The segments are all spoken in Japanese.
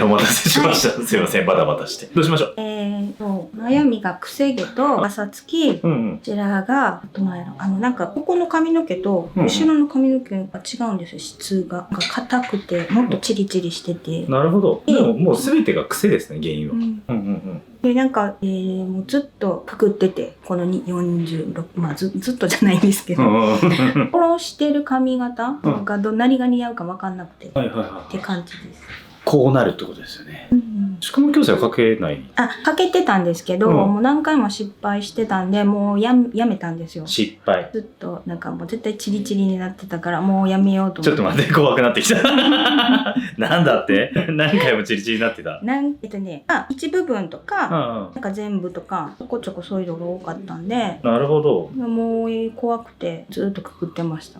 お待たせしました。すいません、バタバタして。どうしましょう。悩みがくせ毛と朝つき、こちらが、なんか、ここの髪の毛と、後ろの髪の毛が違うんですよ、質が。なんか硬くて、もっとチリチリしてて。なるほど。でも、もう全てが癖ですね、原因は。で、なんか、もうずっとくくってて、この46、まあずっとじゃないんですけど、フォローしてる髪型が何が似合うか分かんなくて、って感じです。こうなるってことですよね。宿毛矯正はかけない？かけてたんですけど、もう何回も失敗してたんで、もうやめたんですよ。失敗。ずっと、なんかもう絶対チリチリになってたから、もうやめようと思って。ちょっと待って、怖くなってきた。なんだって何回もチリチリになってた。一部分とか、なんか全部とか、ちょこちょこそういうのが多かったんで、なるほど。もう怖くて、ずっとくくってました。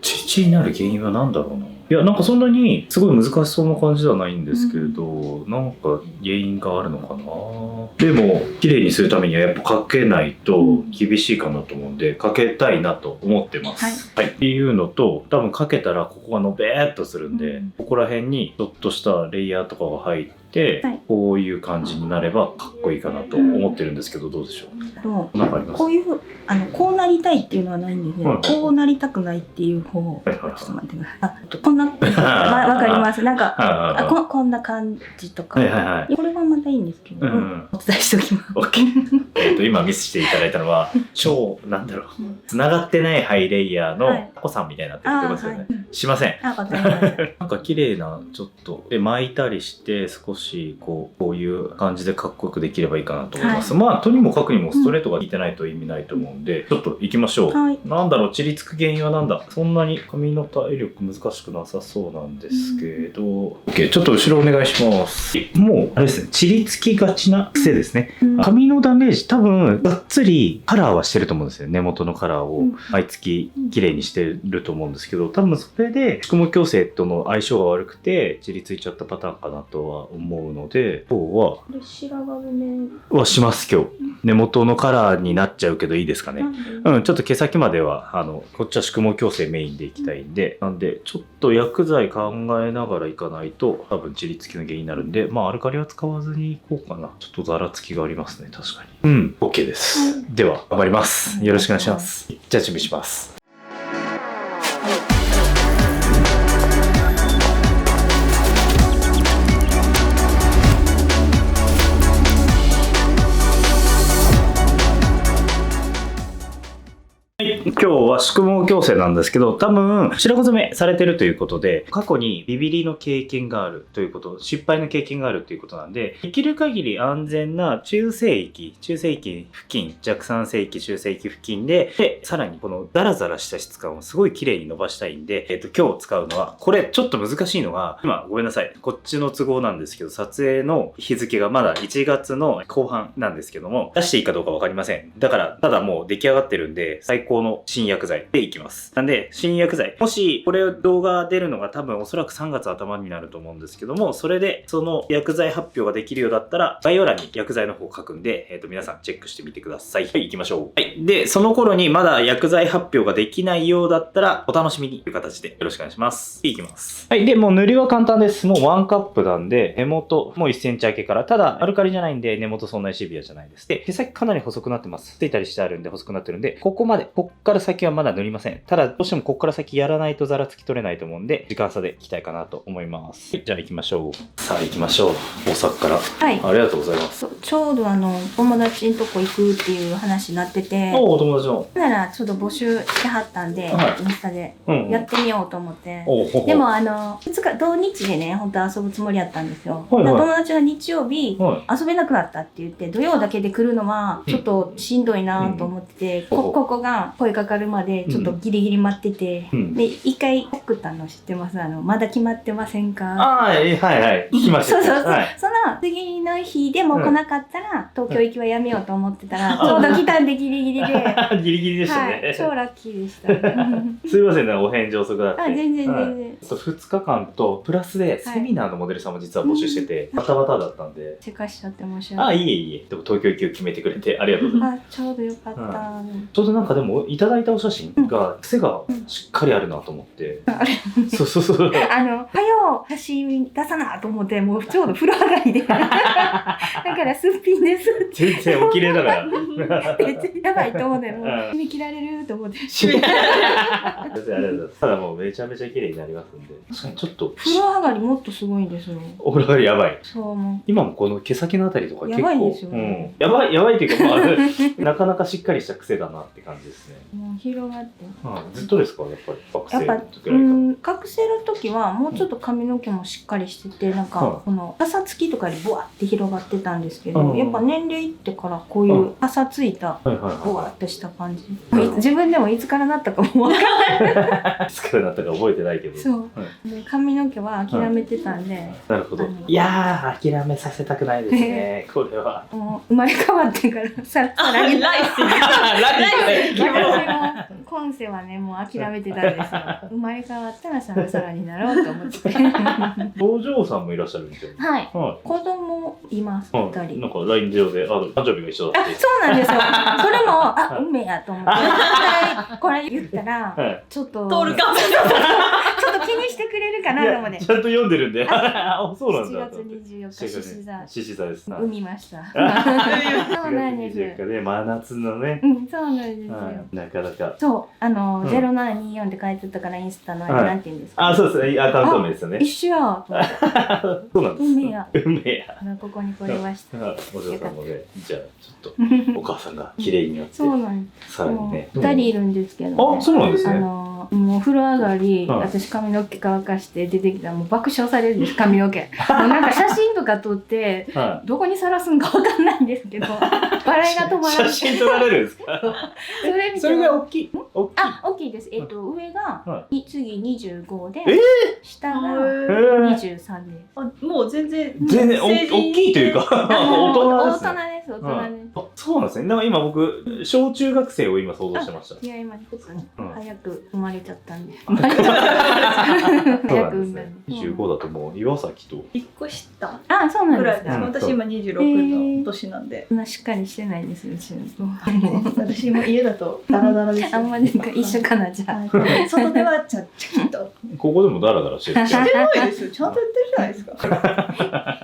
チリチリになる原因は何だろうな。いや、なんかそんなにすごい難しそうな感じではないんですけれど、なんか原因があるのかな。でも綺麗にするためにはやっぱかけないと厳しいかなと思うんで、かけたいなと思ってます。はい。っていうのと、多分かけたらここがのべーっとするんで、ここら辺にちょっとしたレイヤーとかが入って、こういう感じになればかっこいいかなと思ってるんですけど、どうでしょう。なんかあります？こういうこうなりたいっていうのはないんですけど、こうなりたくないっていう方を、ちょっと待ってください。こんな、わかります。なんか、こんな感じとか。これはまたいいんですけど、お伝えしておきます。OK。今見せていただいたのは、なんだろう、繋がってないハイレイヤーのタコさんみたいになってるってことですよね。しません。なんか綺麗な、ちょっと、巻いたりして、少し、こういう感じでかっこよくできればいいかなと思います。まあ、とにもかくにもストレートが効いてないと意味ないと思うんで、ちょっと行きましょう。なんだろう、チリつく原因はなんだ。そんなに髪の体力難しくなさそうなんですけど、OK、ちょっと後ろお願いします。もう、あれですね、チリつきがちな癖ですね。髪のダメージ、多分、がっつりカラーはしてると思うんですよ。根元のカラーを毎月綺麗にしてると思うんですけど、多分それで、宿毛矯正との相性が悪くて、チリついちゃったパターンかなとは思うので、今日は、白髪染めします、今日。根元のカラーになっちゃうけどいいですかね。ちょっと毛先までは、こっちは宿毛矯正メインでいきたいんで、なんで、ちょっと薬剤考えながらいかないと、多分チリつきの原因になるんで、まあ、アルカリは使わずにいこうかな。ちょっとザラつきがありますね、確かに。OK です。では、頑張ります。よろしくお願いします。じゃあ、準備します。今日は宿毛矯正なんですけど、多分白髪染めされてるということで、過去にビビリの経験があるということ、失敗の経験があるということなんで、できる限り安全な中性域付近、弱酸性域、中性域付近で、さらにこのザラザラした質感をすごい綺麗に伸ばしたいんで、今日使うのは、これちょっと難しいのが、今ごめんなさい、こっちの都合なんですけど、撮影の日付がまだ1月の後半なんですけども、出していいかどうかわかりません。だから、ただもう出来上がってるんで、最高の新薬剤でいきます。なんで、新薬剤。もし、これ動画出るのが多分おそらく3月頭になると思うんですけども、それで、その薬剤発表ができるようだったら、概要欄に薬剤の方を書くんで、皆さんチェックしてみてください。はい、行きましょう。はい。で、その頃にまだ薬剤発表ができないようだったら、お楽しみにという形でよろしくお願いします。いきます。はい。で、もう塗りは簡単です。もう1カップなんで、根元、もう1センチ開けから、ただ、アルカリじゃないんで、根元そんなにシビアじゃないです。で、毛先かなり細くなってます。ついたりしてあるんで細くなってるんで、ここまで、こっから先はまだ塗りません。ただ、どうしてもここから先やらないとザラつき取れないと思うんで、時間差でいきたいかなと思います。じゃあ行きましょう。さあ行きましょう。大阪から。はい。ありがとうございます。ちょうど友達のとこ行くっていう話になってて。お友達の。なら、ちょっと募集してはったんで、インスタでやってみようと思って。でも土日でね、本当遊ぶつもりやったんですよ。友達が日曜日、遊べなくなったって言って、土曜だけで来るのは、ちょっとしんどいなと思ってて、ここが声かかるまで、ちょっとギリギリ待ってて、で、一回送ったの知ってます？まだ決まってませんか？はい、聞きました。そう。その次の日でも来なかったら、東京行きはやめようと思ってたら、ちょうど来たんでギリギリで。ギリギリでしたね。超ラッキーでした。すいませんね、お返事遅くなって。全然。2日間と、プラスでセミナーのモデルさんも実は募集してて、バタバタだったんで。せかしちゃって申し訳ない。いえ。でも東京行きを決めてくれてありがとうございます。ちょうどよかった。ちょうどなんかでも、いただいたお写真が癖がしっかりあるなと思って。あれそうそうそう。はよ走り出さなと思って、もうちょうど風呂上がりで。だからすっぴんです。全然お綺麗だから。やばいと思って、もう締め切られると思って。ただもうめちゃめちゃ綺麗になりますんで。確かにちょっと。風呂上がりもっとすごいんですよ。お風呂上がりやばい。そうもう。今もこの毛先のあたりとか結構。やばいんですよ。やばいっていうか、なかなかしっかりした癖だなって感じですね。もう広がって。ずっとですか、やっぱり。学生の時はもうちょっと髪の毛もしっかりしてて、なんかこのパサつきとかでボワって広がってたんですけど、やっぱ年齢いってからこういうパサついたボワってした感じ。自分でもいつからなったかもわからない。いつからなったか覚えてないけど。そう。髪の毛は諦めてたんで。なるほど。いやー、諦めさせたくないですね。これは。もう生まれ変わってからさらにライス今世はね、もう諦めてたんですよ。生まれ変わったらさらになろうと思って。お嬢さんもいらっしゃるんですよ。はい。子供います、2人。なんか LINE 上で、誕生日が一緒だって。そうなんですよ。それも、運命やと思って。これ言ったら、ちょっと。通るかも。ちょっと気にしてくれるかなと思って。ちゃんと読んでるんで。そうなんだ。7月24日、獅子座です。産みました。そうなんです。真夏のね。そうなんですよ。なかなか。そう、0724って書いてたからインスタのなんて言うんですか。そうですね、アカウント名ですよね。一緒やと思って。そうなんです。運命や。運命や。ここに来れました。お嬢さんもね、じゃあちょっとお母さんが綺麗になって。そうなんです。さらにね。2人いるんですけど。そうなんですね。もう風呂上がり、私髪の毛乾かして出てきたらもう爆笑されるんです、髪の毛。もうなんか写真とか撮って、どこにさらすんかわかんないんですけど、笑いが止まらない。写真撮られるんですか？それが大きい？大きいです。上が次25で、下が23です。もう全然大きいというか大人ですね。大人です。そうなんですね。だから今僕小中学生を今想像してました。いや今ちょっとね早く生まれちゃったんで。早く産んだんで。25だともう岩崎と1個下。そうなんですか。私今26の年なんで。そんなしっかりしてないですよ。私も家だとダラダラです。あんまり一緒かなじゃあ。外ではちゃっと。ここでもダラダラしてる。してないですよ。ちゃんとやってるじゃないですか。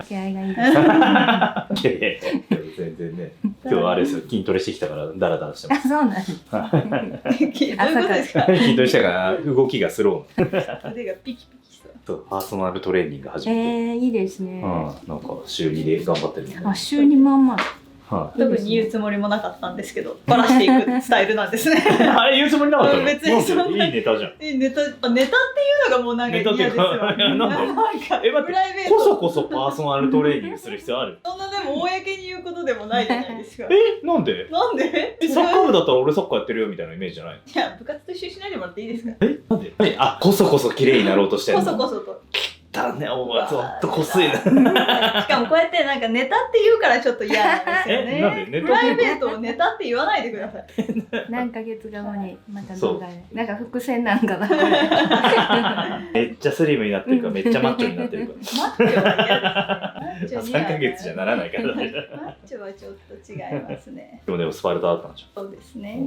気合がいいです。全然ね。今日あれですよ、筋トレしてきたからダラダラしてます。そうなんです。どういうことですか？筋トレしたから動きがスロー。腕がピキピキした。パーソナルトレーニング始めて。いいですね。なんか週2で頑張ってる。週2まんま。特に言うつもりもなかったんですけど、バラしていくスタイルなんですね。あれ言うつもりなかったの？別にそんな。いいネタじゃん。ネタっていうのがもうなんか嫌ですよ。なんかプライベート。こそこそパーソナルトレーニングする必要ある？そんなでも公に言うことでもないじゃないですか。なんで？なんで？サッカー部だったら俺サッカーやってるよみたいなイメージじゃない？いや部活と一緒にしないでもらっていいですか？なんで？こそこそ綺麗になろうとしてるの？こそこそと。だね、お前ずっとこすいな。しかもこうやってなんかネタって言うからちょっと嫌なんですよね。なんでプライベートをネタって言わないでください。何ヶ月後にまた動画でなんか伏線なんかな。めっちゃスリムになってるかめっちゃマッチョになってるか。マッチョは嫌。3ヶ月じゃならないから。マッチョはちょっと違いますね。でもスパルタだったんでしょ。そうですね。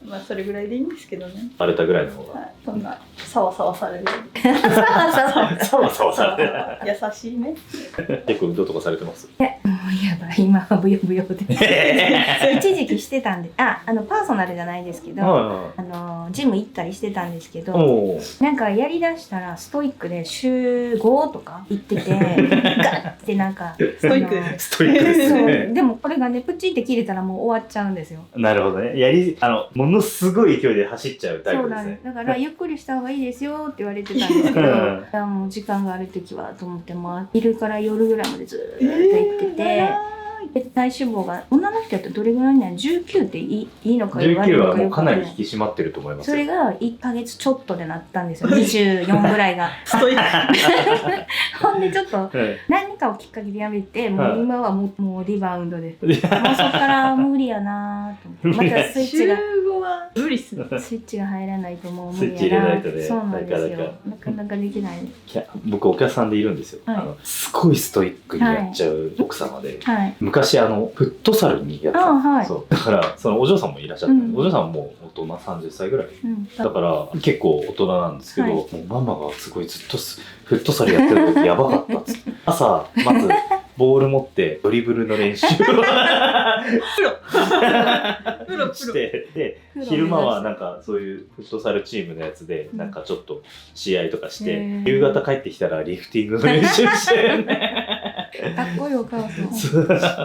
まあそれぐらいでいいんですけどね。スパルタぐらいの方が。そんなサワサワされる。サワサワされる。優しいね。結構運動とかされてます？いや、もうやばい、今はブヨブヨで。一時期してたんで、パーソナルじゃないですけど、ジム行ったりしてたんですけど、なんかやりだしたらストイックで週5とか行ってて、ガッてなんかストイックです。ストイックですね。でもこれがね、プチって切れたらもう終わっちゃうんですよ。なるほどね。ものすごい勢いで走っちゃうタイプですね。だからゆっくりした方がいいですよって言われてたんですけど、もう時間がある時はと思って昼から夜ぐらいまでずーっと行ってて、体脂肪が女の人だとどれぐらいなの？19っていいのか言われるのか19はもうかなり引き締まってると思います。それが1ヶ月ちょっとでなったんですよ。24ぐらいが。ストイック。ほんでちょっと何かをきっかけでやめて、もう今はもうリバウンドで。もうそっから無理やなと思って。またスイッチが。週5こは無理っすね。スイッチが入らないともう無スイッチ入れないとねそうなんですよ。ななかなかできない。僕お客さんでいるんですよ。すごいストイックにやっちゃう奥様で、昔フットサルにやってた。そうだからそのお嬢さんもいらっしゃって、お嬢さんも大人30歳ぐらい、だから結構大人なんですけど、もうママがすごいずっとフットサルやってる時やばかったっつって、朝まずボール持ってドリブルの練習をしてで、昼間はなんかそういうフットサルチームのやつでなんかちょっと試合とかして、夕方帰ってきたらリフティングの練習してね。かっこいいお母さ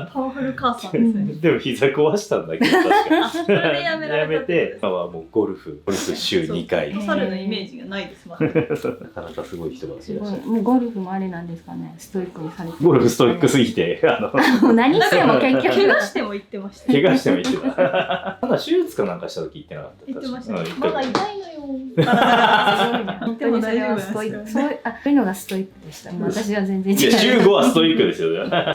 ん。パワフル母さんですね。でも膝壊したんだけど確かそれでやめて、今はもうゴルフ週2回。フットサルのイメージがないです。なかなかすごい人がいらっしゃる。もうゴルフもあれなんですかね。ストイックにされて。ゴルフストイックすぎて、もう何しても結局怪我しても言ってました。怪我しても言ってた。まだ手術かなんかした時言ってなかった。言ってました。まだ痛いのよ。本当にそれはストイック。そういうのがストイックでした。私は全然違う。週5はストイックですよ。さ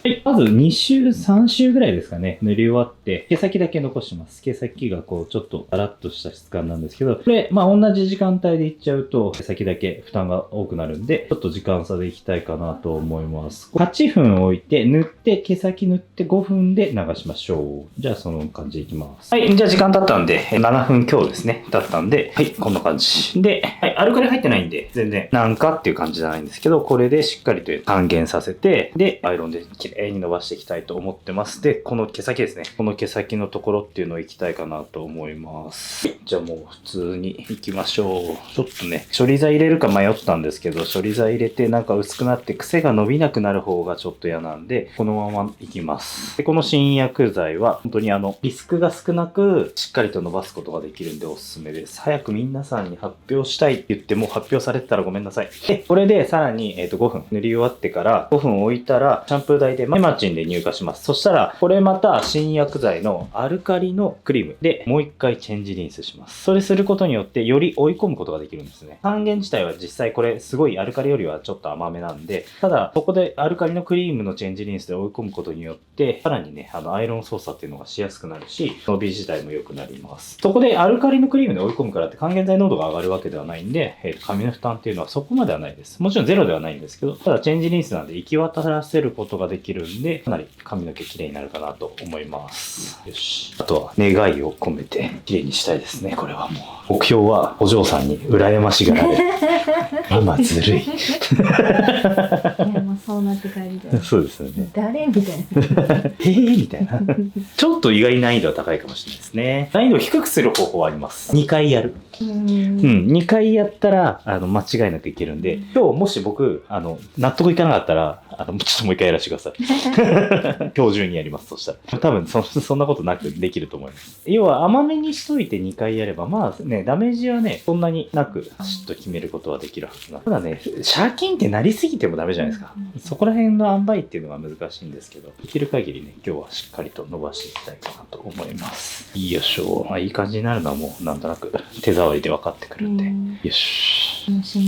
て。まず2週、3週ぐらいですかね。塗り終わって、毛先だけ残します。毛先がこう、ちょっとガラッとした質感なんですけど、これ、同じ時間帯でいっちゃうと、毛先だけ負担が多くなるんで、ちょっと時間差でいきたいかなと思います。8分置いて、塗って、毛先塗って5分で流しましょう。じゃあ、その感じでいきます。はい、じゃあ時間経ったんで、7分強ですね。経ったんで、はい、こんな感じ。で、はい、アルカリ入ってないんで、全然、なんかっていう感じじゃないんですけど、これでしっかりと還元させて、で、アイロンで綺麗に伸ばしていきたいと思ってます。で、この毛先ですね。この毛先のところっていうのをいきたいかなと思います。じゃあもう普通に行きましょう。ちょっとね、処理剤入れるか迷ったんですけど、処理剤入れてなんか薄くなって癖が伸びなくなる方がちょっと嫌なんで、このままいきます。で、この新薬剤は本当にリスクが少なくしっかりと伸ばすことができるんでおすすめです。早く皆さんに発表したいって言っても発表されてたらごめんなさい。で、これでさらに5分塗り終わってから5分置いたらシャンプー台でマイマチンで乳化します。そしたらこれまた新薬剤のアルカリのクリームでもう一回チェンジリンスします。それすることによってより追い込むことができるんですね。還元自体は実際これすごいアルカリよりはちょっと甘めなんで、ただここでアルカリのクリームのチェンジリンスで追い込むことによってさらにねアイロン操作っていうのがしやすくなるし、伸び自体も良くなります。そこでアルカリのクリームで追い込むからって還元剤濃度が上がるわけではないんで、髪の負担っていうのはそこまではないです。もちろんゼロではないんですけど、ただチェンジリンスなんで行き渡らせることができるんで、かなり髪の毛綺麗になるかなと思います。よし。あとは願いを込めて綺麗にしたいですね。これはもう。目標はお嬢さんに羨ましがられる。ママずるい。いやもうそうなって帰りたい。そうですよね。誰みたいな。へえみたいな。ちょっと意外に難易度は高いかもしれないですね。難易度を低くする方法はあります。2回やる。2回やったら間違いなくいけるんで、今日もし僕納得いかなかったらちょっともう一回やらせてください。今日中にやります。そしたら多分そんなことなくできると思います。要は甘めにしといて2回やればまあねダメージはねそんなになくパシッと決めることはできるはずな。ただねシャーキンってなりすぎてもダメじゃないですか。そこら辺の塩梅っていうのが難しいんですけど、できる限りね今日はしっかりと伸ばしていきたいかなと思います。よいしょ。いい感じになるのはもうなんとなく手触りで分かってくるんで、よし。楽しみ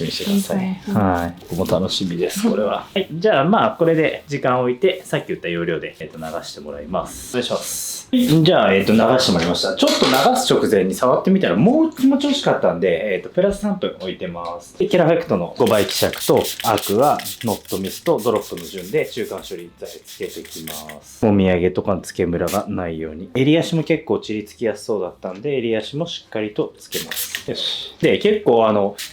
にしてください。はい。僕も楽しみです、これは。はい。じゃあ、まあ、これで時間を置いて、さっき言った要領で、流してもらいます。お願いします。じゃあ、流してもらいました。ちょっと流す直前に触ってみたら、もう気持ち惜しかったんで、プラス3分置いてます。で、キャラフェクトの5倍希釈と、アクア、ノットミスト、ドロップの順で中間処理剤つけていきます。もみあげとかのつけムラがないように。襟足も結構ちりつきやすそうだったんで、襟足もしっかりとつけます。よし。で、結構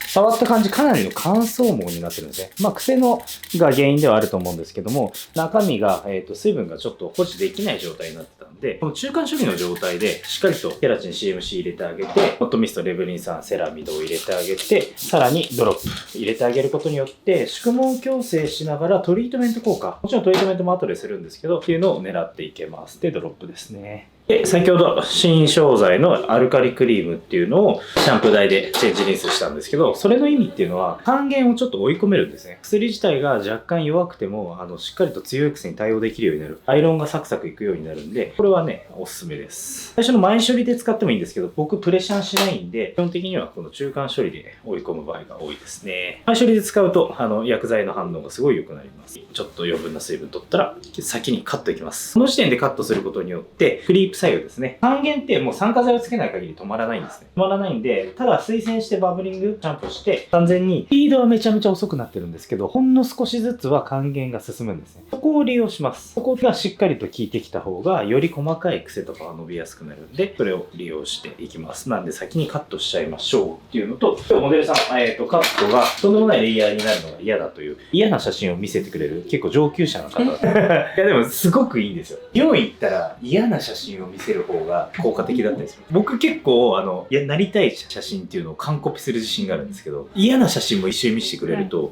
触った感じかなりの乾燥毛になってるんですね。まあ癖が原因ではあると思うんですけども、中身が、水分がちょっと保持できない状態になってたんで、この中間処理の状態でしっかりとケラチン CMC 入れてあげて、ホットミストレブリン酸セラミドを入れてあげて、さらにドロップ入れてあげることによって宿毛矯正しながらトリートメント効果、もちろんトリートメントも後でするんですけどっていうのを狙っていけます。でドロップですね。で、先ほど新商材のアルカリクリームっていうのをシャンプー台でチェンジリンスしたんですけど、それの意味っていうのは還元をちょっと追い込めるんですね。薬自体が若干弱くてもしっかりと強い癖に対応できるようになる。アイロンがサクサクいくようになるんで、これはねおすすめです。最初の前処理で使ってもいいんですけど、僕プレッシャーしないんで基本的にはこの中間処理で追い込む場合が多いですね。前処理で使うと薬剤の反応がすごい良くなります。ちょっと余分な水分取ったら先にカットいきます。この時点でカットすることによってフリー副作用ですね。還元ってもう酸化剤をつけない限り止まらないんですね。止まらないんで、ただ推薦してバブリングシャンプーして、完全にスピードはめちゃめちゃ遅くなってるんですけど、ほんの少しずつは還元が進むんですね。そこを利用します。そこがしっかりと効いてきた方が、より細かい癖とかが伸びやすくなるんで、それを利用していきます。なんで先にカットしちゃいましょうっていうのと、今日モデルさん、カットがとんでもないレイヤーになるのが嫌だという嫌な写真を見せてくれる結構上級者の方いやでもすごくいいんですよ。美容院行ったら嫌な写真を見せる方が効果的だったりする。僕結構なりたい写真っていうのを完コピする自信があるんですけど、嫌な写真も一緒に見せてくれると、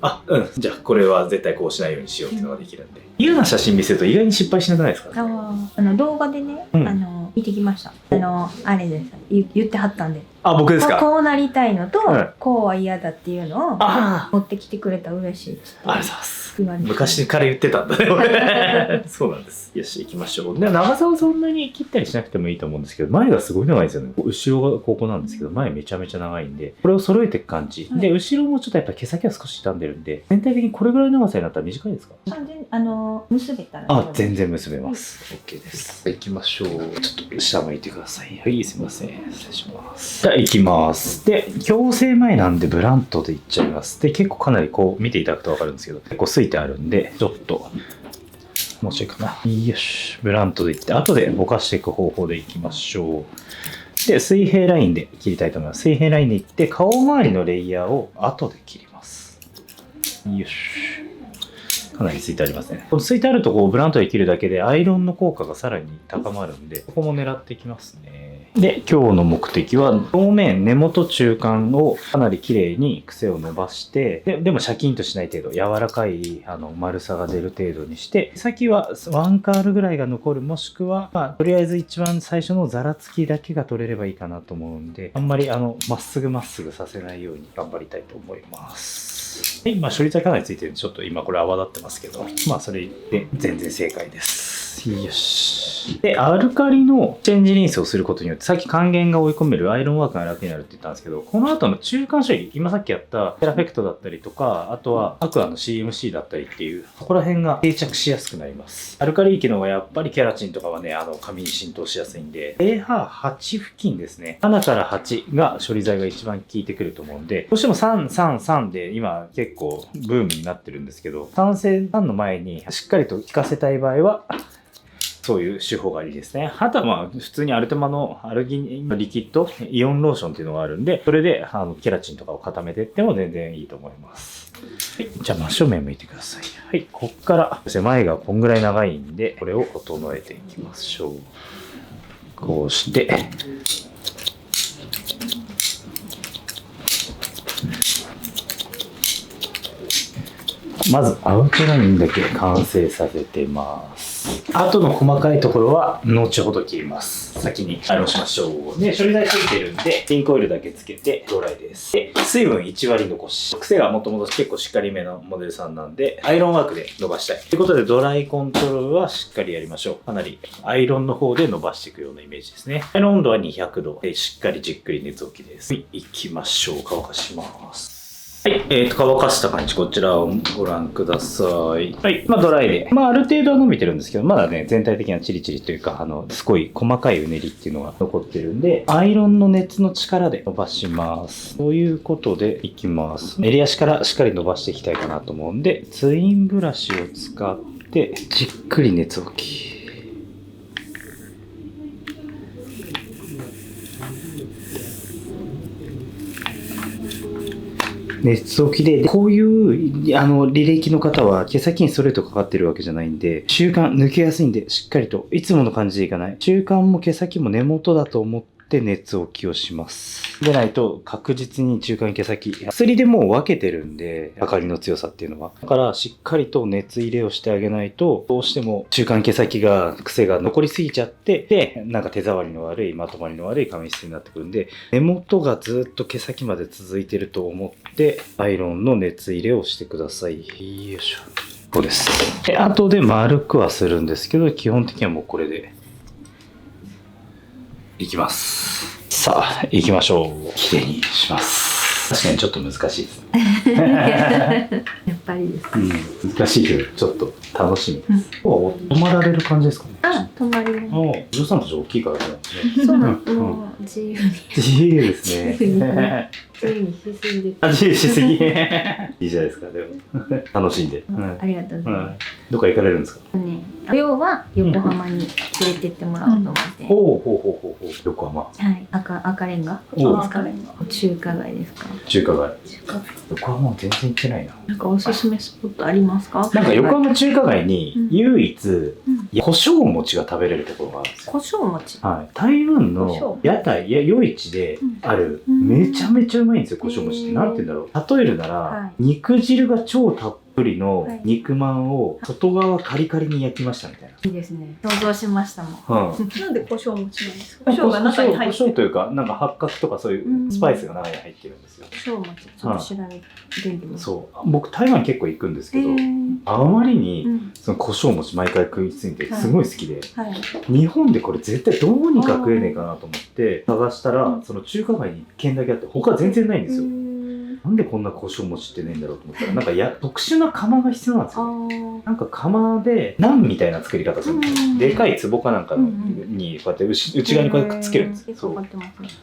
じゃあこれは絶対こうしないようにしようっていうのができるんで、嫌な写真見せると意外に失敗しなくないですか？動画でね、見てきました。あれです。言ってはったんで。僕ですか？こうなりたいのと、こうは嫌だっていうのを持ってきてくれたら嬉しい。ありがとうございます。昔から言ってたんだね、俺。そうなんです。よし、行きましょう。で、長さはそんなに切ったりしなくてもいいと思うんですけど、前がすごい長いんですよね。後ろがここなんですけど、前めちゃめちゃ長いんで、これを揃えていく感じ。で、後ろもちょっとやっぱ毛先は少し傷んでるんで、全体的にこれぐらいの長さになったら短いですか？完全に結べたら。全然結べます。OK です。行きましょう。ちょっと下向いてください。はい、すいません。失礼します。じゃあ行きます。で、矯正前なんでブラントでいっちゃいます。で、結構かなりこう見ていただくとわかるんですけど、結構すいてあるんで、ちょっと、もうちょいかな。よし。ブラントでいって、後でぼかしていく方法でいきましょう。で、水平ラインで切りたいと思います。水平ラインでいって、顔周りのレイヤーを後で切ります。よし。かなりついてありますね。このついてあるとこをブラントで切るだけでアイロンの効果がさらに高まるんで、ここも狙っていきますね。で、今日の目的は表面、根元、中間をかなり綺麗に癖を伸ばして、でもシャキンとしない程度、柔らかい丸さが出る程度にして、先はワンカールぐらいが残る、もしくは、とりあえず一番最初のザラつきだけが取れればいいかなと思うんで、あんまりまっすぐさせないように頑張りたいと思います。で、処理剤かなりついてるんで、ちょっと今これ泡立ってますけど、それで全然正解です。よし。で、アルカリのチェンジリンスをすることによって、さっき還元が追い込めるアイロンワークが楽になるって言ったんですけど、この後の中間処理、今さっきやったセラフェクトだったりとか、あとはアクアの CMC だったりっていう、ここら辺が定着しやすくなります。アルカリ域の方がやっぱりキャラチンとかはね、髪に浸透しやすいんで、pH8 付近ですね。7から8が処理剤が一番効いてくると思うんで、どうしても3、3、3で今結構ブームになってるんですけど、酸性3の前にしっかりと効かせたい場合は、そういう手法がいいですね。あとは普通にアルテマのアルギニのリキッド、イオンローションっていうのがあるんで、それでケラチンとかを固めていっても全然いいと思います。はい、じゃあ真正面向いてください。はい、こっから前がこんぐらい長いんで、これを整えていきましょう。こうして、まずアウトラインだけ完成させてます。あとの細かいところは後ほど切ります。先にアイロンしましょう。で、処理剤ついてるんで、ピンクオイルだけつけてドライです。で、水分1割残し。癖がもともと結構しっかりめのモデルさんなんで、アイロンワークで伸ばしたい。ということで、ドライコントロールはしっかりやりましょう。かなりアイロンの方で伸ばしていくようなイメージですね。アイロン温度は200度で、しっかりじっくり熱置きです。はい、行きましょう。乾かします。はい。乾かした感じ、こちらをご覧ください。はい。ドライで。ある程度は伸びてるんですけど、まだね、全体的なチリチリというか、すごい細かいうねりっていうのが残ってるんで、アイロンの熱の力で伸ばします。ということで、いきます。襟足からしっかり伸ばしていきたいかなと思うんで、ツインブラシを使って、じっくり熱置き。熱置きで、こういう履歴の方は毛先にストレートかかってるわけじゃないんで、中間抜けやすいんで、しっかりといつもの感じでいかない。中間も毛先も根元だと思って熱置きをします。でないと確実に中間毛先、薬でもう分けてるんで、明かりの強さっていうのは。だからしっかりと熱入れをしてあげないと、どうしても中間毛先が癖が残りすぎちゃって、で、なんか手触りの悪い、まとまりの悪い髪質になってくるんで、根元がずっと毛先まで続いてると思って、アイロンの熱入れをしてください。よいしょ。こうです。で、後で丸くはするんですけど、基本的にはもうこれでいきます。さあ、行きましょう。きれいにします。確かにちょっと難しいですね。やっぱりです。難しいけど、ちょっと楽しみです。止まられる感じですかね。あ、泊まりも。お嬢さんたち大きいからね。そうなん、もう自由に。自由ですね。自由にしすぎる。自由しすぎ。いいじゃないですか、でも。楽しんで。ありがとうございます。どっか行かれるんですか？要は横浜に連れてってもらおうと思って。ほうほうほうほうほう。横浜。はい。赤レンガ。赤レンガ。中華街ですか？中華街。横浜は全然行ってないな。なんかおすすめスポットありますか？なんか横浜中華街に唯一胡椒餅が食べれるところがあるんですよ。胡椒餅。はい。台湾の屋台や夜市であるめちゃめちゃうまいんですよ、胡椒餅って。なんて言うんだろう。例えるなら肉汁が超たっぷりの肉まんを外側カリカリに焼きましたみたいな。いいですね。想像しましたもん。なんで胡椒餅なんですか？胡椒が中に入ってる。胡椒というか、なんか八角とかそういうスパイスが中に入ってるんですよ。胡椒餅、ちょっと調べてみます。そう。僕台湾結構行くんですけど、あまりにその胡椒餅毎回食いついてすごい好きで、日本でこれ絶対どうにか食えねえかなと思って探したら、その中華街に1軒だけあって他全然ないんですよ。なんでこんな胡椒餅ってねえんだろうと思ったら、なんか特殊な釜が必要なんですよね。なんか釜でナンみたいな作り方するんですよ。でかい壺かなんかにこうやって内側にこうやってくっつけるんですよ。そう。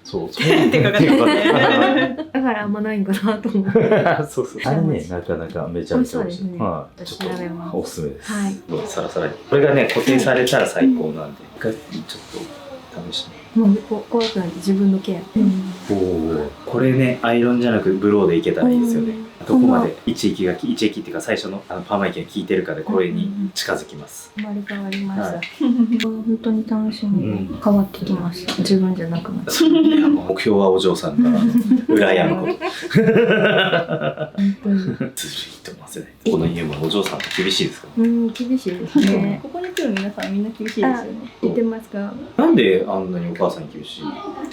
そう。手がかかってだからあんまないんかなと思って。そうそう。あれね、なかなかめちゃめちゃ美味しい。はい。ちょっとおすすめです。はい。サラサラに。これがね、固定されたら最高なんで、一回ちょっと試して。もう怖くない自分のケア。おお、これね、アイロンじゃなくブローでいけたらいいですよね。どこまで一液っていうか最初のパーマ液が効いてるかでこれに近づきます。生まれ変わりました。本当に楽しみ。変わってきました。自分じゃなくなった。目標はお嬢さんが羨むこと。本当に。ずるいと思いますね。この家もお嬢さん厳しいですか？厳しいですね。ここに来る皆さんみんな厳しいですよね。言ってますか？なんであんなにお母さんに厳しい？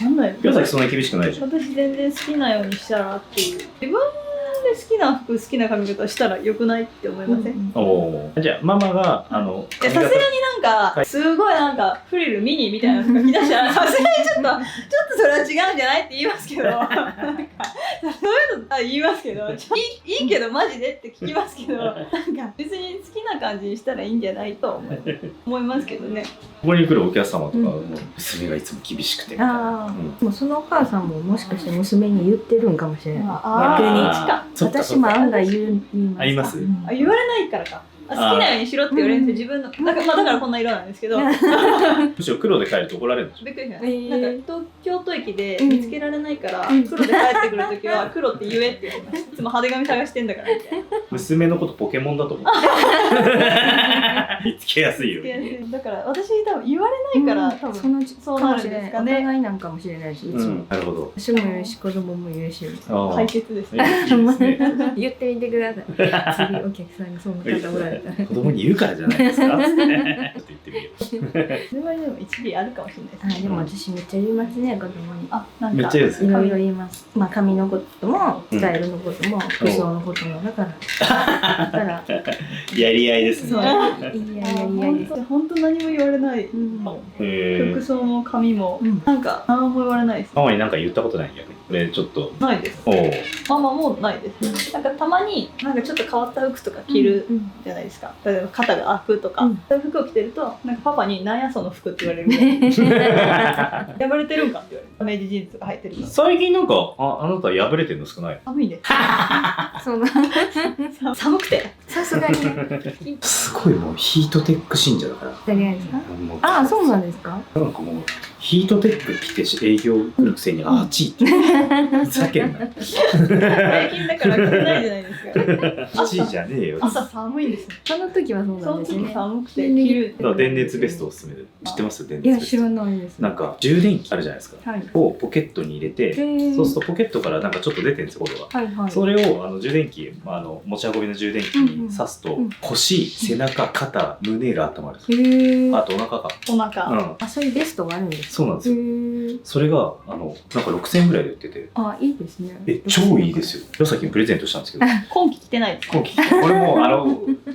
なんだよ。岩崎そんなに厳しくないじゃん。私全然好きなようにしたらっていう。自分で好きな服好きな髪型したら良くないって思いません？おお。じゃあママがさすがになんかすごいなんかフリルミニみたいなのが着出したらさすがにちょっとそれは違うんじゃないって言いますけど、なんかそういうの言いますけど、いいけどマジでって聞きますけど、なんか別に好きな感じにしたらいいんじゃないと思いますけどね。ここに来るお客様とかも娘がいつも厳しくてみたいな。もうそのお母さんももしかして娘に言ってるんかもしれない。逆に私も案外言います。言われないからか。好きなようにしろって言われるんですよ、自分の。だからこんな色なんですけど。むしろ黒で帰ると怒られるんでしょ。びっくりしました。なんか京都駅で見つけられないから、黒で帰ってくるときは黒って言えって言われます。いつも派手髪探してんだからみたいな。娘のことポケモンだと思って。見つけやすいよ。だから私多分言われないから多分そうなるんですかね。お互いなんかもしれないし、いつも。なるほど。私も言うし子供も言うし。解決ですね。言ってみてください。次お客さんにそんな方おられたら。子供に言うからじゃないですか。ちょっと言ってみよう。それはでも一理あるかもしれないです。でも私めっちゃ言いますね、子供に。なんかめっちゃ言うんですいろいろ言います。まあ髪のこともスタイルのことも服装のこともだから。やり合いですね。本当何も言われない。服装も髪もなんか何も言われないです。ママに何か言ったことない逆に。これちょっとないです。ママもないです。なんかたまになんかちょっと変わった服とか着るじゃないですか。例えば肩が開くとか、そういう服を着てるとなんかパパに何やその服って言われる。破れてるんかって言われる。明治ジーンズとか履いてる。最近なんかあなた破れてるの少ない？寒いね。そうな。寒くて。さすがに。すごいもうヒートテック信者だから。誰がですか？ああ、そうなんですか？なんかもうヒートテック着て営業来るくせに暑いって。ふざけんな。最近だから着てないじゃないですか。暑いじゃねえよ。朝寒いんです。その時はそうなんですね。寒くて着る。電熱ベストおすすめで。知ってます？電熱ベスト。いや知らないです。なんか充電器あるじゃないですか。をポケットに入れて、そうするとポケットからなんかちょっと出てるんですよ、これは。それを充電器持ち運びの充電器に挿すと腰、背中、肩、胸が温まるんですよ。あとお腹か。お腹。あ、そういうベストがあるんですか？そうなんですよ。それがなんか6000円ぐらいで売ってて。あ、いいですね。超いいですよ。岩崎にプレゼントしたんですけど。今期着てないです。今期。俺も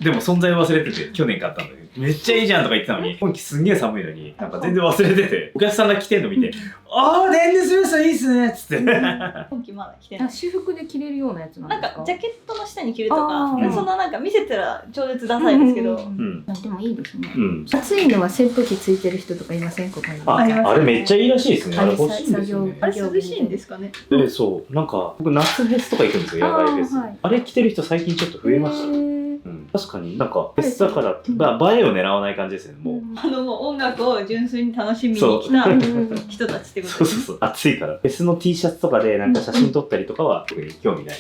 でも存在忘れてて去年買ったんだけど。めっちゃいいじゃんとか言ってたのに、今季すんげえ寒いのに、なんか全然忘れてて、お客さんが来てんの見て、あー、電熱ベストいいっすねっつって。今季まだ着てない。私服で着れるようなやつなんですか？なんかジャケットの下に着るとか、あーそんななんか見せたら超絶ダサいですけど、うん。でもいいですね。うん。暑いのは扇風機ついてる人とかいません？ここに。ありますあれめっちゃいいらしいですね。あれあれ欲しいんですよね。あれ涼しいんですかね。そう。なんか、僕夏フェスとか行くんですよ、野外フェス。あーはい あれ着てる人最近ちょっと増えました。へーうん、確かになんかフェスだから、映えを狙わない感じですよね、もう。もう音楽を純粋に楽しみにそう来たうん人たちってことそうですね。そうそう。暑いから。フェスの T シャツとかでなんか写真撮ったりとかは特に興味ない。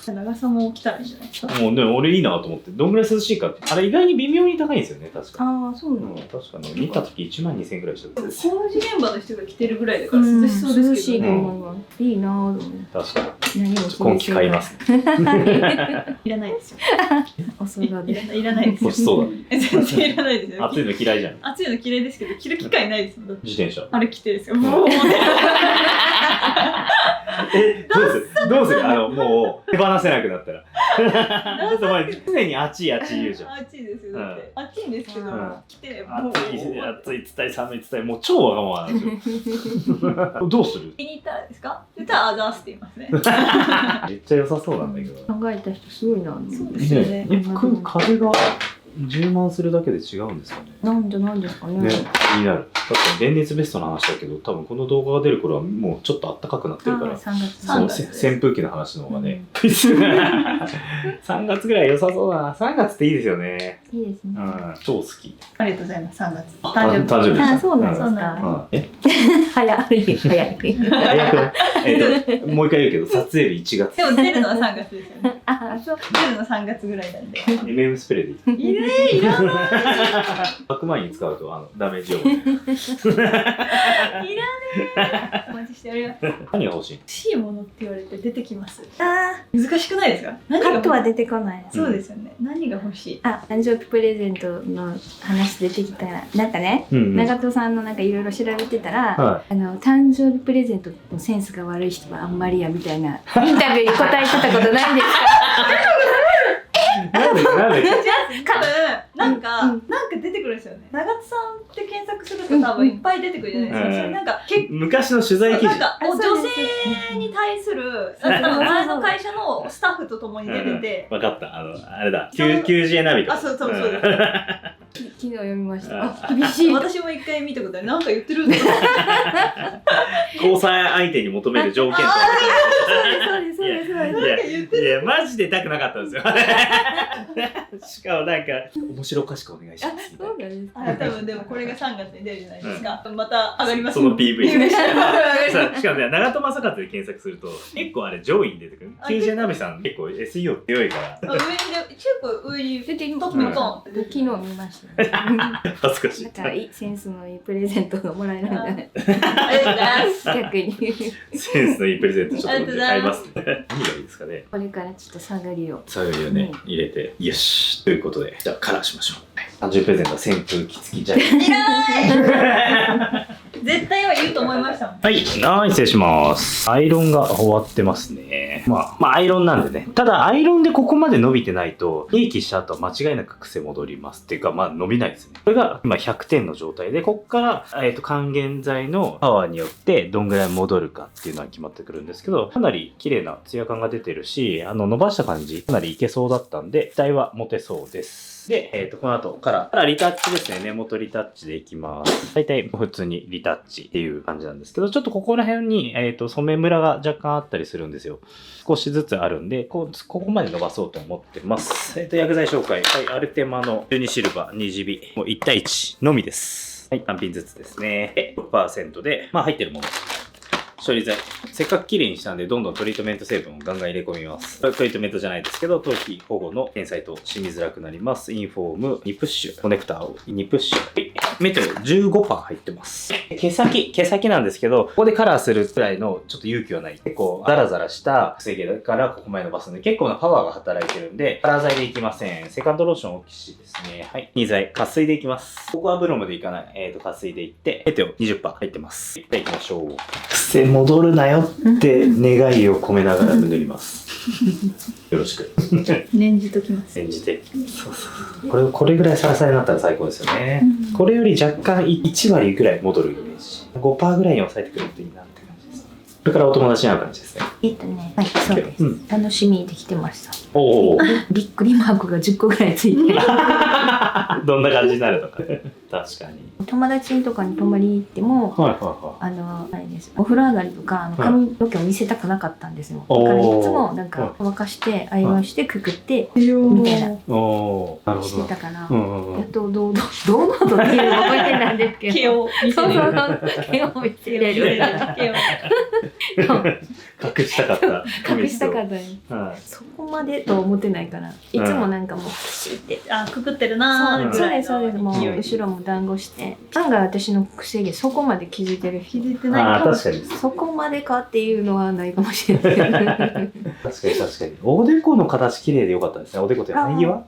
長さも着たらいいんじゃないですか。もうね、俺いいなと思って。どんぐらい涼しいかって。あれ意外に微妙に高いんですよね、確か。ああ、そうなうん、の。確かに。見た時12000円くらいしたんですよ。工事現場の人が着てるぐらいだから涼しそうですけど涼しいとね。思います。いいなぁと思って。確かに。何も気今にせない季買います。いらないですよ。おそらで。いらないですよ欲。しそうだね。全然いらないですよ。暑いの嫌いじゃん。暑いの嫌いですけど、着る機会ないですもん。だって自転車。あれ着てですよ。もうどうするもう手放せなくなったら。だってお前常に暑い暑い言うじゃん。暑いですよ。だって暑いんですけどうん、着てもう暑いつったり寒いつったり、もう超わがままなんですよ。どうする？気に入ったらですか？そしたらアザースって言いますね。めっちゃ良さそうなんだけど。考えた人すごいな。そうですよね。風が充満するだけで違うんですかね。なんですかね。ね、気になる。だって電熱ベストの話だけど、多分この動画が出る頃はもうちょっと暖かくなってるから、 3月。その3月扇風機の話の方がね、3月ぐらい良さそうだな。3月っていいですよね。いいですね。うん、超好き。ありがとうございます。3月。誕生日です。あ、そうなんですそうか。え早い。早い。早くもう一回言うけど、撮影日1月。でも出るのは3月ですよね。あ、そう。出るの3月ぐらいなんで。MM スプレーでいい。いらない。白米に使うとダメージを。お待ちしております。何が欲しい？欲しいものって言われて出てきます。あ難しくないですか？ー、何がカットは出てこない。そうですよね。何が欲しい？あ、誕生日プレゼントの話出てきたら、なんかね、うんうん長戸さんのなんかいろいろ調べてたら、は誕生日プレゼントのセンスが悪い人はあんまりやみたいなインタビューに答えてたことないんですなんで多分なんか、うんなんか出てくるんですよね。長津さんって検索すると多分いっぱい出てくるじゃないですか。うんそれなんか昔の取材記事。なんかあそう女です性に対するそうそうそう前の会社のスタッフと共に出てて、わかった。あれだ。QJ ナビとか。あ、そうです。昨日読みました。あ、厳しい。私も一回見たことある。なんか言ってるんだよ。交際相手に求める条件とか。そうです、そうです、そうです。いや、いや、マジでたくなかったんですよ。しかもなんか、面白おかしくお願いしあ、ます。そうなんですか。あ、多分でもこれが3月に出るじゃないですか。また上がります。その PV。上がりさますしかもね、長友正和で検索すると、結構あれ上位に出てくる。QJ ナビさん結構 SEO 強いから、上に結構上に出てきトップました。にポン昨日見ました。恥ずかしい。なんかいいセンスのいいプレゼントがもらえるんじゃない？ありがとうございます。逆に。センスのいいプレゼントちょっとありがとうございま買いますすね。何がいいですかね。これからちょっと下がりを。探りをね、入れて、よしということで、じゃあカラーしましょう。誕生日プレゼントは扇風機付きじゃん。いらない絶対は言うと思いましたもん。はい、失礼します。アイロンが終わってますね。まあアイロンなんでね。ただ、アイロンでここまで伸びてないと、冷気した後は間違いなく癖戻ります。っていうか、伸びないですね。これが今100点の状態で、ここから、還元剤のパワーによってどんぐらい戻るかっていうのは決まってくるんですけど、かなり綺麗なツヤ感が出てるし、伸ばした感じ、かなりいけそうだったんで、期待は持てそうです。で、この後からリタッチですね。根元リタッチでいきます。大体普通にリタッチっていう感じなんですけど、ちょっとここら辺に、染めムラが若干あったりするんですよ。少しずつあるんで、ここまで伸ばそうと思ってます。薬剤紹介。はい、アルテマの12シルバー2ジビ。もう1対1のみです。はい、単品ずつですね。で、6% で、入ってるもの。処理剤。せっかく綺麗にしたんで、どんどんトリートメント成分をガンガン入れ込みます。トリートメントじゃないですけど、頭皮保護の検査と染みづらくなります。インフォーム2プッシュ。コネクターを2プッシュ。メテオ 15% 入ってます。毛先なんですけど、ここでカラーするくらいのちょっと勇気はない。結構ザラザラした癖毛だからここまで伸ばすんで、結構なパワーが働いてるんで、カラー剤でいきません。セカンドローションオキシですね。はい。2剤、渇水でいきます。ここはブロムでいかない。渇水でいって、メテオ 20% 入ってます。じゃあいきましょう。癖戻るなよって願いを込めながら塗りますよろしく念じときます。念じて。そうそう。これぐらいサラサラになったら最高ですよね。これより若干1割ぐらい戻るイメージ。5% ぐらいに抑えてくれるといいなって感じです。これからお友達に会う感じですね。はい、そうです。楽しみにできてました。おお。びっくりマークが10個ぐらいついてる。どんな感じになるのか。確かに。友達とかに泊まりに行っても、あれです。お風呂上がりとか髪の毛を見せたくなかったんですよ。だからいつもなんか乾かしてアイロンしてくくってみたいなしてたから、やっと堂々とっていうの覚えてないんですけど、毛を見せれる。毛を見せれる。隠したかった。隠したかったね。そこまでと思ってないから、いつもなんかもうピシってくくってるなーぐらいの。そうです。もう後ろも団子して。案外私の癖でそこまで気づいてる人。気づいてないかも。確かに。そこまでかっていうのはないかもしれない。確かに。おでこの形綺麗でよかったですね。おでこと生え際。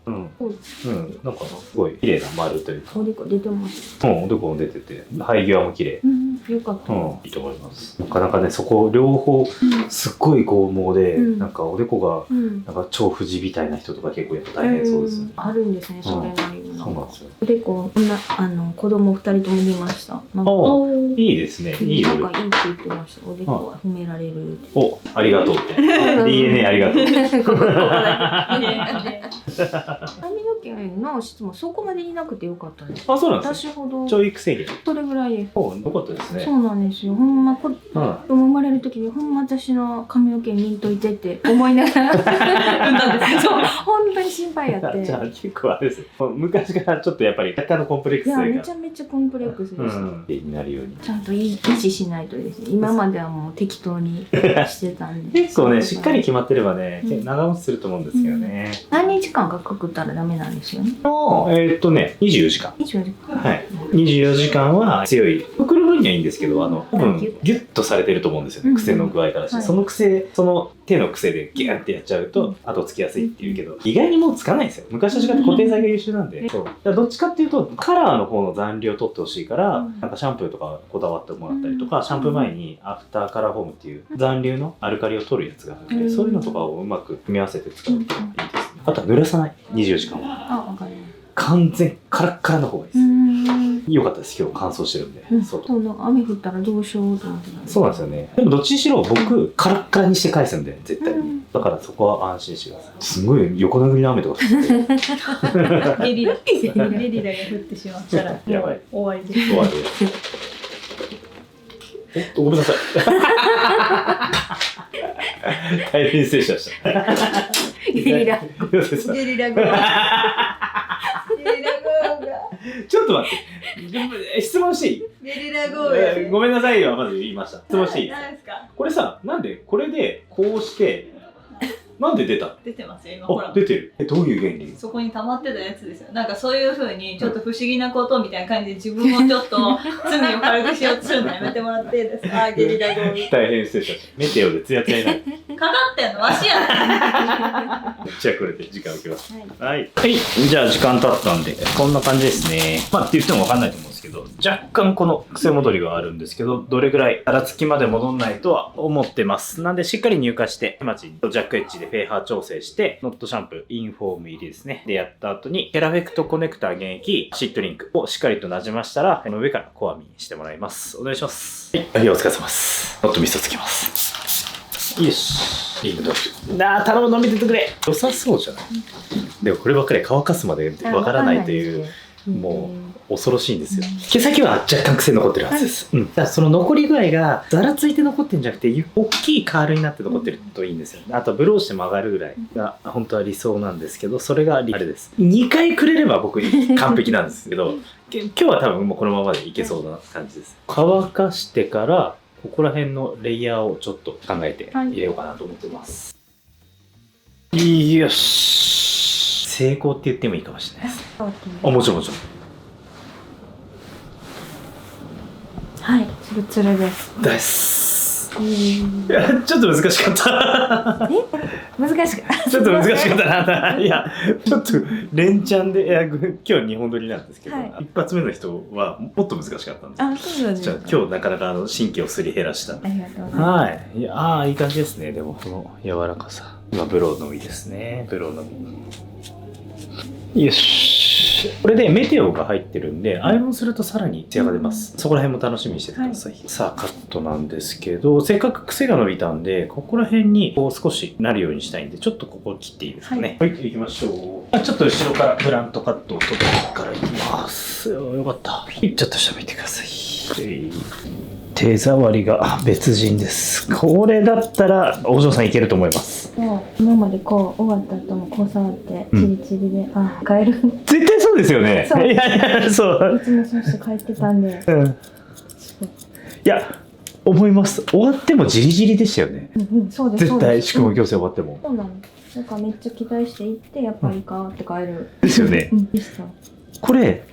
なんかすごい綺麗な丸というか。おでこ出てます。おでこも出てて、生え際も綺麗。よかった。いいと思います。なかなかね、そこ両方すっごい剛毛で、なんかおでこがなんか超富士みたいな人とか結構やっぱ大変そうです。あるんですね、それなりに。そうなんですよ。おでこ子供2人とも見ました。いいですね。いいよ。なんかいいって言ってました。おでこは褒められる。お、ありがとうって。DNA ありがとう。髪の毛の質もそこまでいなくてよかったです。あ、そうなんですね。私ほど。教育制限。それぐらいです。よかったですね。そうなんですよ。ほんま生まれる時にほんま私の髪の毛見んといてって思いながら産んだんですけど、本当に心配やって。じゃあ結構あれです。昔からちょっとやっぱり若干のコンプレックスが。いやめちゃめちゃコンプレックスです。になるように。ちゃんと維持しないとですね。今まではもう適当にしてたんで。結構ねしっかり決まってればね長持ちすると思うんですけどね。何日間かくくったらダメなんですよね。24時間。24時間。はい。24時間は強い。くくる分にはいいんですけど、多分ギュッとされてると思うんですよね。癖の具合からして、その手の癖でギュッてやっちゃうと後つきやすいっていうけど、意外にもうつかないんですよ。昔と違って固定剤が優秀なんで。どっちかっていうとカラーの方の残量を取ってほしいから、なんかシャンプーとかこだわってもらったりとか、シャンプー前にアフターカラーフォームっていう残留のアルカリを取るやつがあるので、そういうのとかをうまく組み合わせて使うといいですね。あとは濡らさない。24時間は。わかる。完全カラッカラの方がいいです。良かったです。今日乾燥してるんで。雨降ったらどうしようと思って。そうなんですよね。でもどっちにしろ僕カラッカラにして返すんで絶対に。だからそこは安心してください。すごい横殴りの雨とか降って。ゲリラが降ってしまったらやばい。終わりです。終わりです。ごめんなさい。大変失礼しました。ゲリラ豪雨。ちょっと待って。質問していい？ゲリラ豪雨。ごめんなさいはまず言いました。質問していい？何ですか？これさ、なんでこれでこうしてなんで出た？出てますよ今ほら。出てる。どういう原理？そこに溜まってたやつですよ。なんかそういう風にちょっと不思議なことみたいな感じで自分をちょっと罪を軽くしようとするのやめてもらっていいですか？ゲリラ豪雨。大変失礼しました。メテオでツヤツヤになる。かかってんのわしやね。じゃあこれで時間置きます。はい。じゃあ時間経ったんでこんな感じですね。まあって言っても分かんないと思うんですけど、若干この癖戻りがあるんですけど、どれぐらい荒つきまで戻んないとは思ってます。なんでしっかり乳化してマチとジャックエッジでフェーハー調整してノットシャンプーインフォーム入りですねでやった後にケラフェクトコネクター原液シットリンクをしっかりとなじましたらこの上からコアミしてもらいます。お願いします。はい、お疲れ様です。ノットミストつけます。よし。リングドッグ。頼む、飲みててくれ。良さそうじゃない？でもこればっかり乾かすまでわからないという、もう恐ろしいんですよ。毛先は若干癖残ってるはずです。だからその残り具合がざらついて残ってるんじゃなくて、大きいカールになって残ってるといいんですよ。あとブローして曲がるぐらいが本当は理想なんですけど、それがあれです。2回くれれば僕完璧なんですけど、今日は多分もうこのままでいけそうな感じです。乾かしてから、ここら辺のレイヤーをちょっと考えて入れようかなと思ってます。よし。成功って言ってもいいかもしれないです。もちろんもちろん。はい、ツルツルです。です。。いや、ちょっと難しかった。難しかった。ちょっと難しかったな。いや、ちょっと連チャンで、今日は2本撮りなんですけど、一発目の人はもっと難しかったんです。あ、そうなんですか。今日なかなか神経をすり減らした。ありがとうございます。はい。いや、いい感じですね。でも、この柔らかさ。今、ブローのみですね。ブローのみ。よし。これでメテオが入ってるんで、アイロンするとさらにツヤが出ます。そこら辺も楽しみにしててください。さあ、カットなんですけど、せっかく癖が伸びたんで、ここら辺にこう少しなるようにしたいんで、ちょっとここ切っていいですかね。はい、行きましょう。ちょっと後ろからブラントカットを取ってからいきます。よかった。ちょっと下見てください。手触りが別人です。これだったらお嬢さんいけると思います。今までこう終わった後もこう触ってチリチリで、あ、帰る。絶対そうですよね。そう。いやそう。いつもそうして帰ってたんで。いや、思います。終わってもジリジリでしたよね。そうです。絶対宿毛矯正終わっても。そうなの。なんかめっちゃ期待して行ってやっぱりかって帰る。ですよね。でした。これ、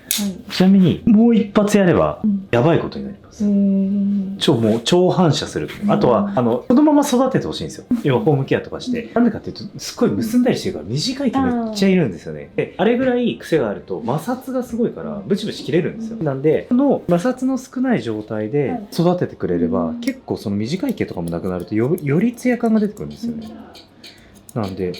ちなみにもう一発やればやばいことになります。もう超反射する。あとはそのまま育ててほしいんですよ。要はホームケアとかして。なんでかっていうとすごい結んだりしてるから短い毛めっちゃいるんですよね。であれぐらい癖があると摩擦がすごいからブチブチ切れるんですよ。なんでこの摩擦の少ない状態で育ててくれれば結構その短い毛とかもなくなるとよりツヤ感が出てくるんですよね。なんで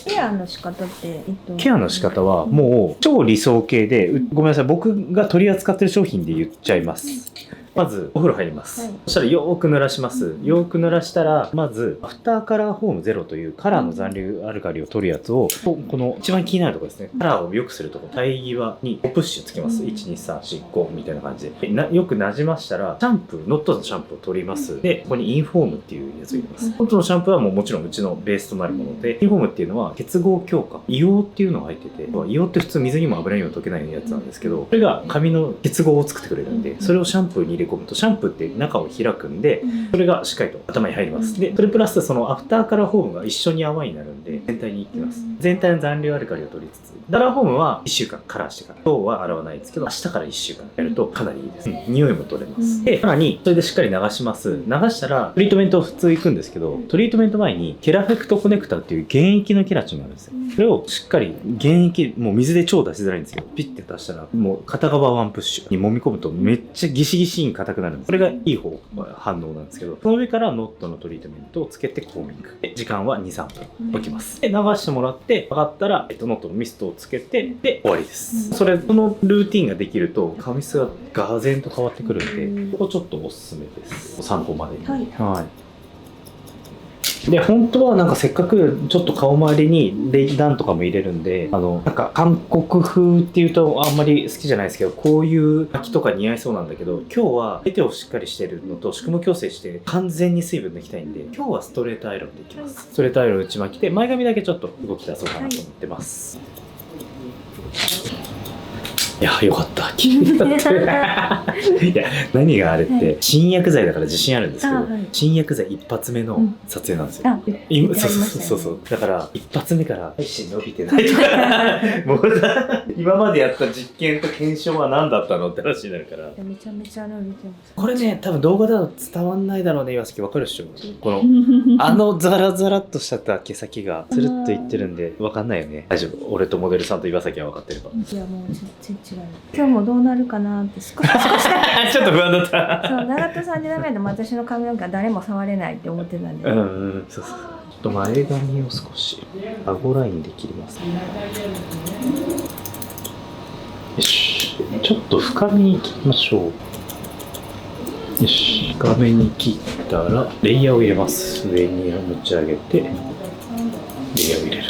ケアの仕方って、ケアの仕方はもう超理想形で、ごめんなさい、僕が取り扱ってる商品で言っちゃいます。まずお風呂入ります、そしたらよーく濡らします。よーく濡らしたらまずアフターカラーフォームゼロというカラーの残留アルカリを取るやつをこの一番気になるところですね、カラーを良くするところ、対際にプッシュつけます。12345みたいな感じでよくなじましたらシャンプーノットのシャンプーを取ります。でここにインフォームっていうやつを入れます。ノットのシャンプーはもちろんうちのベースとなるもので、インフォームっていうのは結合強化、硫黄っていうのが入ってて、硫黄って普通水にも油にも溶けないやつなんですけど、それが髪の結合を作ってくれるんで、それをシャンプーに入れ込むとシャンプーって中を開くんで、それがしっかりと頭に入ります。でそれプラスそのアフターカラーフォームが一緒に泡になるんで全体にいきます。全体の残留アルカリを取りつつ、カラーフォームは1週間カラーしてから、今日は洗わないですけど明日から1週間やるとかなりいいです。匂いも取れます。でさらにそれでしっかり流します。流したらトリートメントを普通行くんですけど、トリートメント前にケラフェクトコネクタっていう原液のケラチンがあるんですよ。それをしっかり原液、もう水で超出しづらいんですけど、ピッて出したらもう片側ワンプッシュに揉み込むとめっちゃギシギシに硬くなるんです。これがいい方反応なんですけど、その上からノットのトリートメントをつけてコーミングで時間は 2,3 分置きます。で流してもらって上がったらノットのミストをつけてで終わりです。そのルーティンができると髪質がガーと変わってくるんで、ここちょっとおすすめです。参考までに。で本当はなんかせっかくちょっと顔周りにレイダウンとかも入れるんで、なんか韓国風っていうとあんまり好きじゃないですけど、こういう巻きとか似合いそうなんだけど、今日は手をしっかりしてるのと宿毛矯正して完全に水分抜きたいんで、今日はストレートアイロンでいきます。ストレートアイロン内巻きで前髪だけちょっと動き出そうかなと思ってます。いや、よかった。いや、何があれって、新薬剤だから自信あるんですけど、新薬剤一発目の撮影なんですよ。そう。だから、一発目から配信伸びてないとか、もう今までやった実験と検証は何だったのって話になるから。めちゃめちゃ伸びてます。これね、多分動画だと伝わんないだろうね、岩崎。わかるでしょ？この、ザラザラっとした毛先がつるっといってるんで、わかんないよね。大丈夫。俺とモデルさんと岩崎は分かってれば。いや、もう全然違う。今日もどうなるかなって少しちょっと不安だった。そう、長戸さんでダメでも私の髪の毛は誰も触れないって思ってたんで。そう。ちょっと前髪を少し顎ラインで切ります。よし。ちょっと深めに切りましょう。よし。深めに切ったらレイヤーを入れます。上に持ち上げてレイヤーを入れる。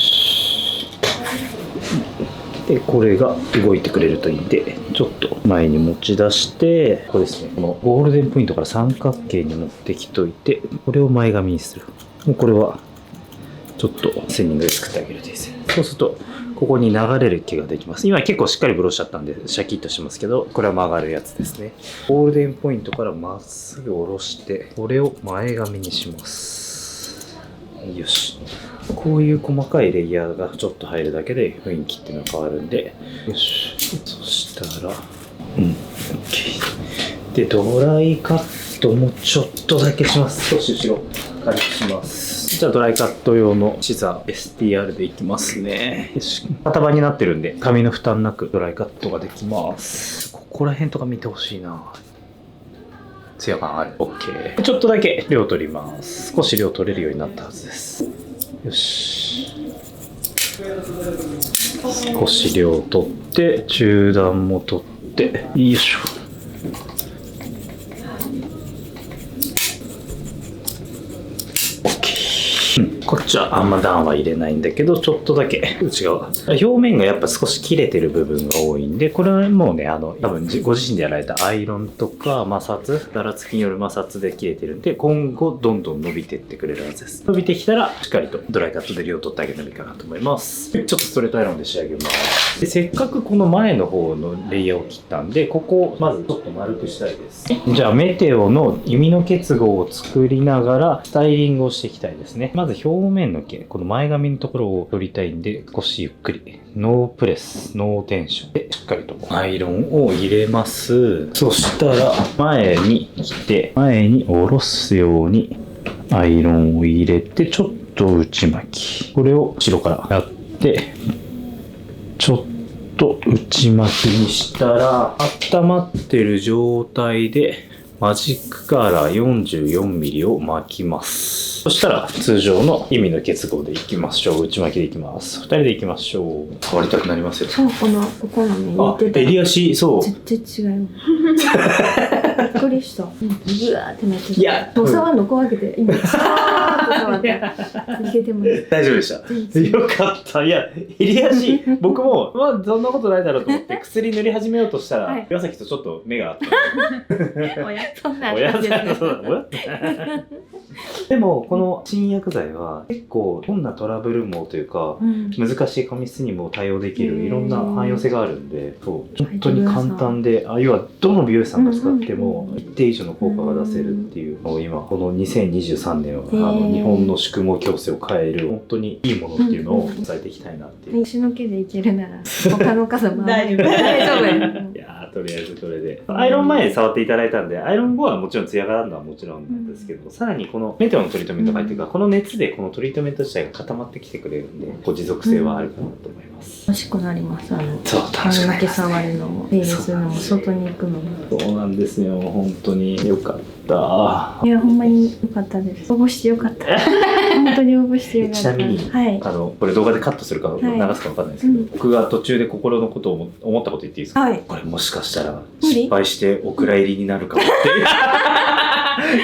でこれが動いてくれるといいんで、ちょっと前に持ち出して、これですね、このゴールデンポイントから三角形に持ってきといて、これを前髪にする。もうこれはちょっとセンニングで作ってあげるといいですね。そうするとここに流れる毛ができます。今結構しっかりブロしちゃったんでシャキッとしますけど、これは曲がるやつですね。ゴールデンポイントからまっすぐ下ろして、これを前髪にします。よし。こういう細かいレイヤーがちょっと入るだけで雰囲気っていうのが変わるんで、よし。そしたらOK でドライカッもうちょっとだけします。少し後ろ軽くします。じゃあドライカット用のシザー STR でいきますね。よし、型番になってるんで紙の負担なくドライカットができます。ここら辺とか見てほしいな。ツヤ感ある。 OK。 ちょっとだけ量取ります。少し量取れるようになったはずです。よし、少し量取って中段も取ってよいしょ。こっちはあんま段は入れないんだけど、ちょっとだけ内側表面がやっぱ少し切れてる部分が多いんで、これはもうね多分ご自身でやられたアイロンとか摩擦、だらつきによる摩擦で切れてるんで、今後どんどん伸びてってくれるはずです。伸びてきたらしっかりとドライカットで量取ってあげるのもいいかなと思います。ちょっとストレートアイロンで仕上げます。でせっかくこの前の方のレイヤーを切ったんで、ここをまずちょっと丸くしたいです。じゃあメテオの弓の結合を作りながらスタイリングをしていきたいですね。まず表面の毛、この前髪のところを取りたいんで、少しゆっくりノープレスノーテンションでしっかりとアイロンを入れます。そしたら前に来て前に下ろすようにアイロンを入れて、ちょっと内巻き、これを後ろからやってちょっと内巻きにしたら、温まってる状態でマジックカーラー 44mm を巻きます。そしたら通常の弓の結合でいきましょう。内巻きでいきます。2人でいきましょう。触りたくなりますよ。そう、ここのね、似てた。襟足、そう。絶対違う。びっくりした。ぐわーってなってた。いや、触るの怖くて、今、触って。いけてます。大丈夫でした。よかった。いや、襟足、僕も、まあ、そんなことないだろうと思って、薬塗り始めようとしたら、岩崎とちょっと目が合った。そんなおやつでもこの新薬剤は結構どんなトラブルもというか、難しい髪質にも対応できるいろんな汎用性があるんで、本当に簡単で、要はどの美容師さんが使っても一定以上の効果が出せるっていうのを今この2023年は日本の宿毛矯正を変える本当にいいものっていうのを伝えていきたいなっていう。石の毛でいけるなら他の方も大丈夫。いやー、とりあえずこれでアイロン前に触っていただいたんで、アイロン後はもちろんツヤがあるのはもちろんなんですけど、さらにこのメテオのトリートメントが入ってるから、この熱でこのトリートメント自体が固まってきてくれるんで、持続性はあるかなと思います。楽しくなります。そう、楽しくな髪の毛ります。触るのも手入れするのも外に行くのも。そうなんですよ。本当によかった。いや、ほんまによかったです。応募してよかった。本当に応募してよかった。ちなみに、はい、これ動画でカットするか流すかわかんないですけど、僕が途中で心のことを思ったこと言っていいですか？はい、これもしかしたら失敗してお蔵入りになるかもっ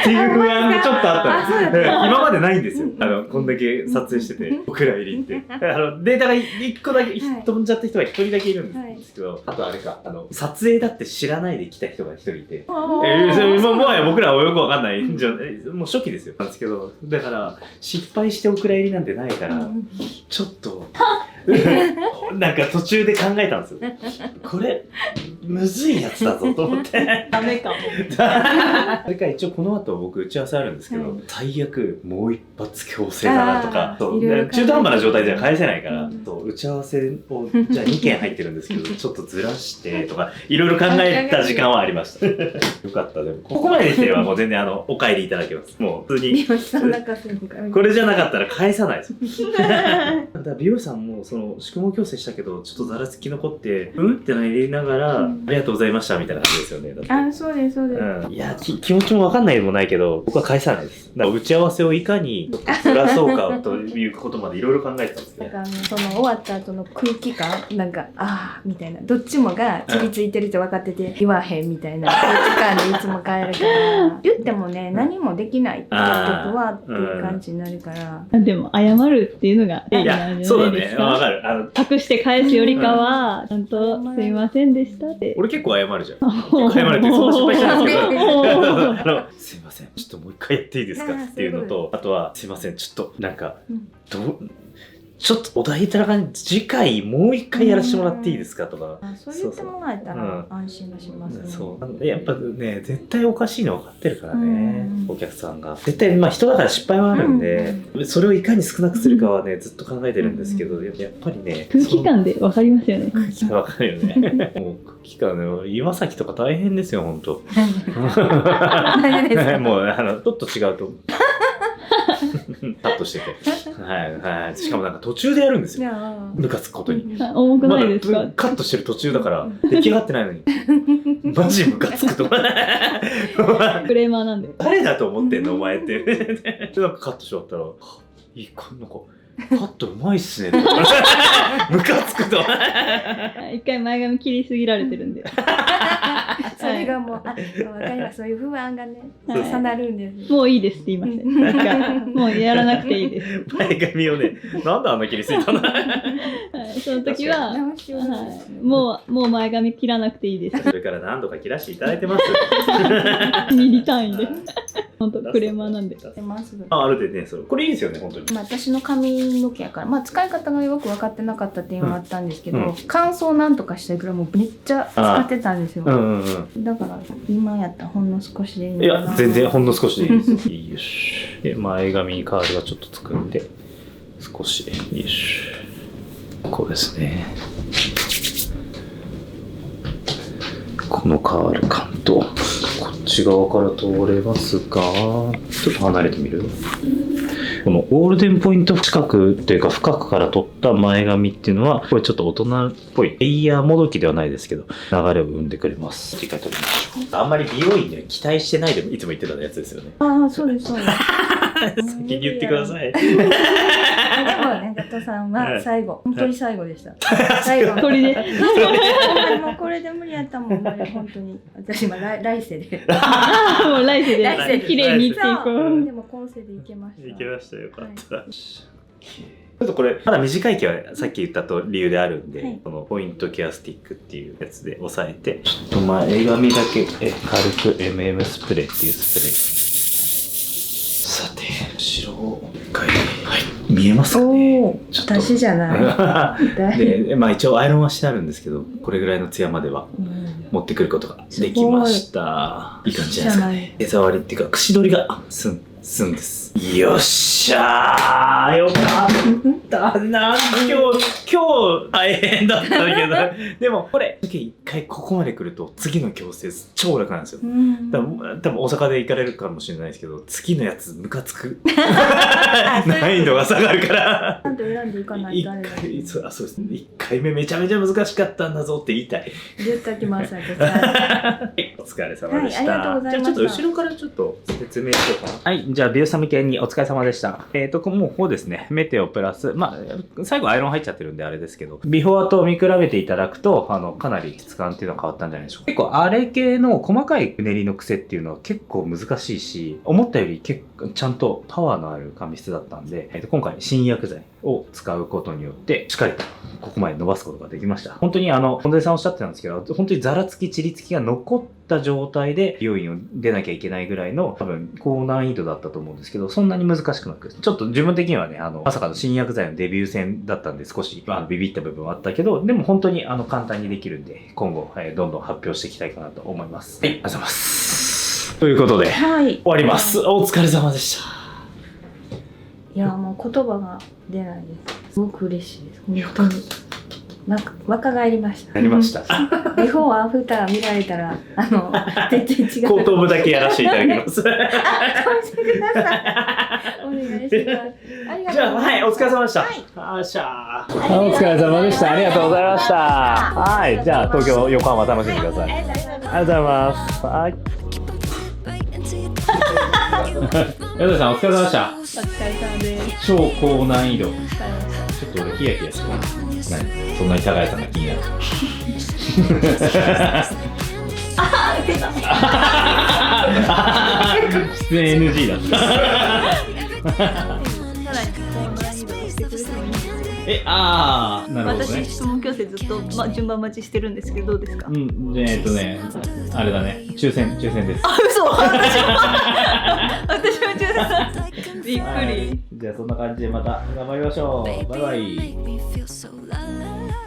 ていう不安がちょっとあったんです。今までないんですよ。こんだけ撮影しててお蔵入りってデータが1個だけ飛んじゃった人が1人だけいるんですけど、あとあれか、撮影だって知らないで来た人が1人いて、もはや僕らはよくわかんない、じゃもう初期ですよなんですけど、だから失敗してお蔵入りなんてないから、ちょっとなんか途中で考えたんですよ。これむずいやつだぞと思ってダメかも。それから一応この後僕打ち合わせあるんですけど、最悪もう一発強制だなとか、中途半端な状態じゃ返せないから、打ち合わせをじゃあ2件入ってるんですけどちょっとずらしてとかいろいろ考えた時間はありました。よかった。でもここまでできてればもう全然お帰りいただけます。もう普通にこれじゃなかったら返さないですよ。だから美容師さんもその宿毛矯正したけどちょっとざらつき残ってってなりながら、ありがとうございましたみたいな感じですよね。だってあ、そうですそうです。いや気持ちも分かんないでもないけど僕は返さないです。だから打ち合わせをいかにずらそうかということまでいろいろ考えてたんですね。なんかその終わった後の空気感、なんかみたいな、どっちもがちりついてるって分かってて言わへんみたいな空気感でいつも帰るから言ってもね、何もできないっていうことはっていう感じになるから。でも謝るっていうのがいいなんじゃないですか。分かる。隠して返すよりかはちゃんとすいませんでしたって。俺結構謝るじゃん。謝るってそんな失敗してないですけどすいませんちょっともう一回やっていいですかっていうのと、あとはすいませんちょっとなんかちょっとお題いただかん次回もう一回やらせてもらっていいですかとか。そう言ってもらえたら安心がしますね。そうやっぱね絶対おかしいの分かってるからね、お客さんが絶対人だから失敗はあるんで、それをいかに少なくするかはねずっと考えてるんですけど、やっぱりね空気感で分かりますよね。空気感分かるよねもう空気感ね岩崎とか大変ですよ本当何ですかもうちょっと違うとカットしてて、はいはい、しかもなんか途中でやるんですよ、ムカつくことに。重くないですか？カットしてる途中だから出来上がってないのにマジムカつくとクレーマーなんで。誰だと思ってんのお前ってなんかカットし終わったらいいかなんかカットうまいっすねムカつくと一回前髪切りすぎられてるんでそれがもうわかります。そういう不安がね重なるんです。もういいですって言いましたね。もうやらなくていいです。前髪をねなんであんな切りすぎたのその時はもう前髪切らなくていいです。それから何度か切らせていただいてますミリ単位で本当クレーマーなんで。あるでねこれいいですよね本当に。私の髪の毛やから使い方がよく分かってなかったっていうのがあったんですけど、乾燥なんとかしたいくらいもうめっちゃ使ってたんですよ。だから今やったらほんの少しでいいのかな。いや全然ほんの少しでいいですいいよしで前髪にカールがちょっとつくんで少しよしこうですね。このカール感とこっち側から通れますがちょっと離れてみる。このゴールデンポイント近くというか深くから取った前髪っていうのはこれちょっと大人っぽいレイヤーもどきではないですけど流れを生んでくれます。一回取りましょう。あんまり美容院で期待してないでいつも言ってたやつですよね。ああそうですそうです先に言ってください。でもねガトさんは最後本当に最後でした。最後鳥でもうこれで無理やったもん本当に私今来世でもう来世で綺麗にいっていこう。でも今世でいけました。いけましたよかった。ちょっとこれまだ短い毛はさっき言ったと理由であるんで、このポイントケアスティックっていうやつで押さえてちょっと前髪だけ軽く MM スプレーっていうスプレー。さて後ろを一回見えますかね。私じゃないで一応アイロンはしてあるんですけどこれぐらいのツヤまでは持ってくることができました。いい感じじゃないですかね。手触りっていうか串取りがスンです。よっしゃーよかったな。今日大変だったけどでもこれ一回ここまで来ると次の矯正超楽なんですよ。多分大阪で行かれるかもしれないですけど次のやつムカつく難易度が下がるからちゃんと選んでいかないとあれだ。そうですね。1回目めちゃめちゃ難しかったんだぞって言いたい。言っておきます。お疲れ様でした。ありがとうございました。じゃあちょっと後ろからちょっと説明しようかな。はい、じゃあ美容師さん向けにお疲れ様でした。もうこうですね、メテオプラス、最後アイロン入っちゃってるんであれですけど、ビフォーと見比べていただくと、かなり質感っていうのは変わったんじゃないでしょうか。結構あれ系の細かい練りの癖っていうのは結構難しいし、思ったより結構ちゃんとパワーのある髪質だったんで、今回新薬剤を使うことによって、しっかりとここまで伸ばすことができました。本当に本田さんおっしゃってたんですけど、本当にザラつき、チリつきが残った状態で美容院を出なきゃいけないぐらいの多分高難易度だったと思うんですけど、そんなに難しくなく、ちょっと自分的にはね、まさかの新薬剤のデビュー戦だったんで少しビビった部分はあったけど、でも本当に簡単にできるんで、今後、どんどん発表していきたいかなと思います。はい、ありがとうございます。ということで、終わります。お疲れ様でした。いや、もう言葉が出ないです。すごく嬉しいです。本当に。若返りました。なりました。ビフォーアフター見られたら全然違う。後頭部だけやらせていただきます。お願いします。じゃあはい、お疲れ様でした。はい。お疲れ様でした。ありがとうございました。はい、じゃあ東京横浜楽しんでください。ありがとうございます。はい。矢田さんお疲れ様でした。お疲れ様です。超高難易度。ちょっと俺ヒヤヒヤしてます。そんなに高谷さんが気になる。出た。出演 NG だった。なるほどね。私質問強制ずっと、順番待ちしてるんですけどどうですか？あれだね、抽選です。あ、嘘。私も抽選だ。びっくり。じゃあそんな感じでまた頑張りましょう。バイバイ。Make me feel so la la la